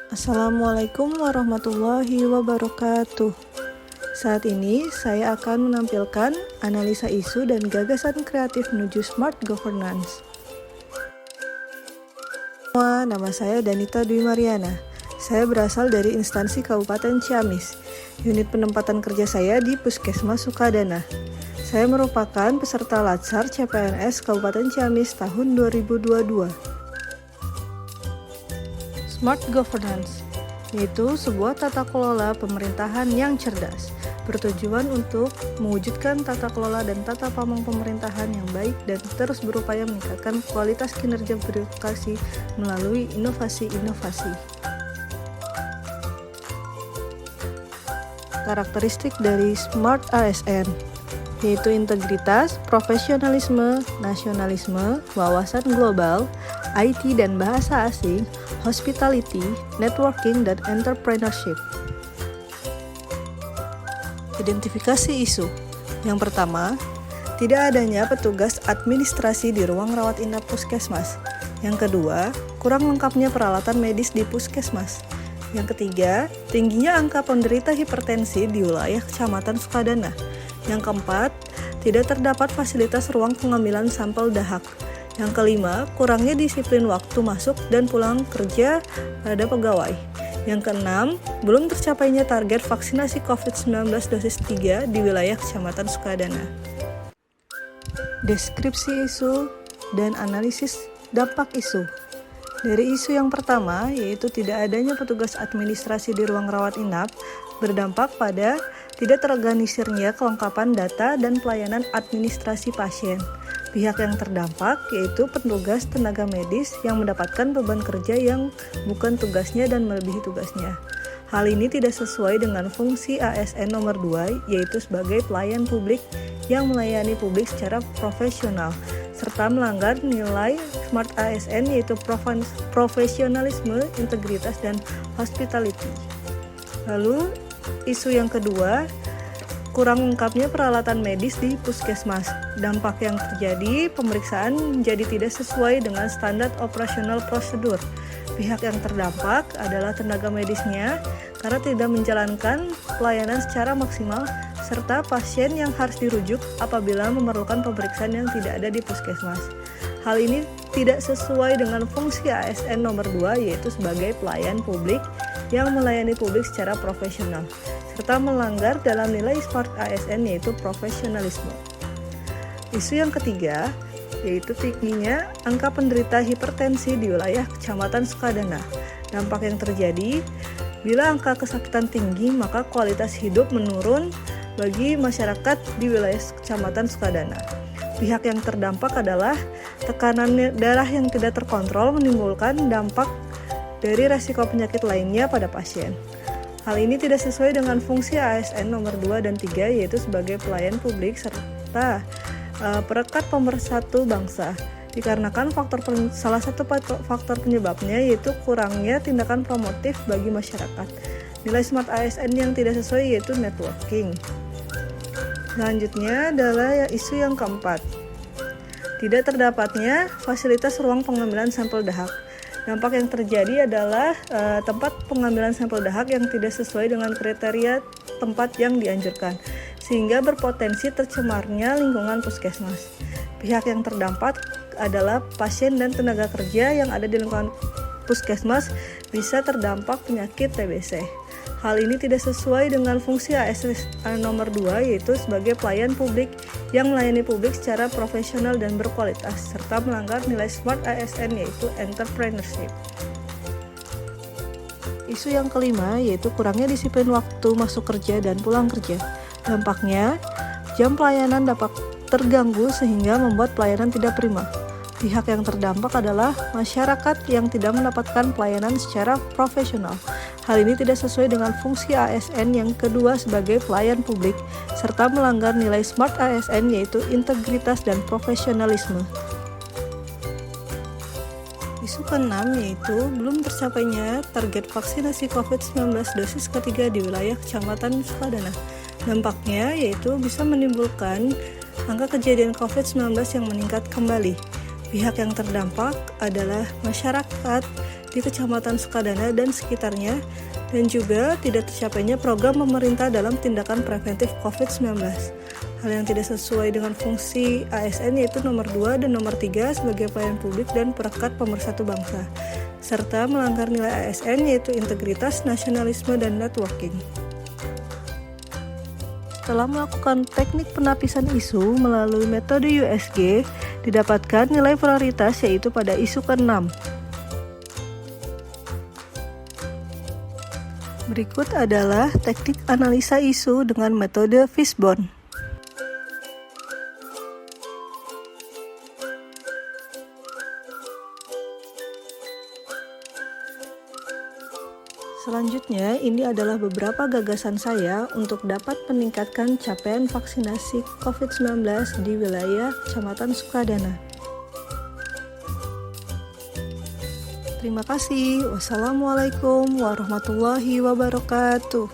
Assalamualaikum warahmatullahi wabarakatuh. Saat ini saya akan menampilkan analisa isu dan gagasan kreatif menuju smart governance. Nama saya Danita Dwi Mariana. Saya berasal dari instansi Kabupaten Ciamis. Unit penempatan kerja saya di Puskesmas Sukadana. Saya merupakan peserta Latsar CPNS Kabupaten Ciamis tahun 2022. Smart Governance yaitu sebuah tata kelola pemerintahan yang cerdas, bertujuan untuk mewujudkan tata kelola dan tata pamong pemerintahan yang baik dan terus berupaya meningkatkan kualitas kinerja birokrasi melalui inovasi-inovasi. Karakteristik dari Smart ASN yaitu integritas, profesionalisme, nasionalisme, wawasan global, IT dan bahasa asing, hospitality, networking, dan entrepreneurship. Identifikasi isu. Yang pertama, tidak adanya petugas administrasi di ruang rawat inap puskesmas. Yang kedua, kurang lengkapnya peralatan medis di puskesmas. Yang ketiga, tingginya angka penderita hipertensi di wilayah Kecamatan Sukadana. Yang keempat, tidak terdapat fasilitas ruang pengambilan sampel dahak. Yang kelima, kurangnya disiplin waktu masuk dan pulang kerja pada pegawai. Yang keenam, belum tercapainya target vaksinasi COVID-19 dosis 3 di wilayah Kecamatan Sukadana. Deskripsi isu dan analisis dampak isu. Dari isu yang pertama, yaitu tidak adanya petugas administrasi di ruang rawat inap, berdampak pada tidak terorganisirnya kelengkapan data dan pelayanan administrasi pasien. Pihak yang terdampak yaitu petugas tenaga medis yang mendapatkan beban kerja yang bukan tugasnya dan melebihi tugasnya. Hal ini tidak sesuai dengan fungsi ASN nomor 2, yaitu sebagai pelayan publik yang melayani publik secara profesional, serta melanggar nilai Smart ASN yaitu profesionalisme, integritas, dan hospitality. Lalu, isu yang kedua, kurang lengkapnya peralatan medis di puskesmas. Dampak yang terjadi, pemeriksaan menjadi tidak sesuai dengan standar operasional prosedur. Pihak yang terdampak adalah tenaga medisnya karena tidak menjalankan pelayanan secara maksimal, serta pasien yang harus dirujuk apabila memerlukan pemeriksaan yang tidak ada di puskesmas. Hal ini tidak sesuai dengan fungsi ASN nomor 2, yaitu sebagai pelayan publik yang melayani publik secara profesional, serta melanggar dalam nilai Smart ASN yaitu profesionalisme. Isu yang ketiga yaitu tingginya angka penderita hipertensi di wilayah Kecamatan Sukadana. Dampak yang terjadi, bila angka kesakitan tinggi maka kualitas hidup menurun bagi masyarakat di wilayah Kecamatan Sukadana. Pihak yang terdampak adalah tekanan darah yang tidak terkontrol menimbulkan dampak dari resiko penyakit lainnya pada pasien. Hal ini tidak sesuai dengan fungsi ASN nomor 2 dan 3 yaitu sebagai pelayan publik serta perekat pemersatu bangsa. Dikarenakan salah satu faktor penyebabnya yaitu kurangnya tindakan promotif bagi masyarakat. Nilai Smart ASN yang tidak sesuai yaitu networking. Selanjutnya adalah isu yang keempat. Tidak terdapatnya fasilitas ruang pengambilan sampel dahak. Dampak yang terjadi adalah tempat pengambilan sampel dahak yang tidak sesuai dengan kriteria tempat yang dianjurkan, sehingga berpotensi tercemarnya lingkungan puskesmas. Pihak yang terdampak adalah pasien dan tenaga kerja yang ada di lingkungan puskesmas bisa terdampak penyakit TBC. Hal ini tidak sesuai dengan fungsi ASN nomor 2 yaitu sebagai pelayan publik yang melayani publik secara profesional dan berkualitas serta melanggar nilai Smart ASN yaitu entrepreneurship. Isu yang kelima yaitu kurangnya disiplin waktu masuk kerja dan pulang kerja. Dampaknya, jam pelayanan dapat terganggu sehingga membuat pelayanan tidak prima. Pihak yang terdampak adalah masyarakat yang tidak mendapatkan pelayanan secara profesional. Hal ini tidak sesuai dengan fungsi ASN yang kedua sebagai pelayan publik, serta melanggar nilai Smart ASN yaitu integritas dan profesionalisme. Isu ke-6 yaitu belum tercapainya target vaksinasi COVID-19 dosis ketiga di wilayah Kecamatan Sukadana. Dampaknya yaitu bisa menimbulkan angka kejadian COVID-19 yang meningkat kembali. Pihak yang terdampak adalah masyarakat di Kecamatan Sukadana dan sekitarnya, dan juga tidak tercapainya program pemerintah dalam tindakan preventif COVID-19. Hal yang tidak sesuai dengan fungsi ASN yaitu nomor 2 dan nomor 3 sebagai pelayan publik dan perekat pemersatu bangsa, serta melanggar nilai ASN yaitu integritas, nasionalisme, dan networking. Setelah melakukan teknik penapisan isu melalui metode USG, didapatkan nilai prioritas yaitu pada isu ke-6. Berikut adalah teknik analisa isu dengan metode Fishbone. Selanjutnya, ini adalah beberapa gagasan saya untuk dapat meningkatkan capaian vaksinasi COVID-19 di wilayah Kecamatan Sukadana. Terima kasih. Wassalamualaikum warahmatullahi wabarakatuh.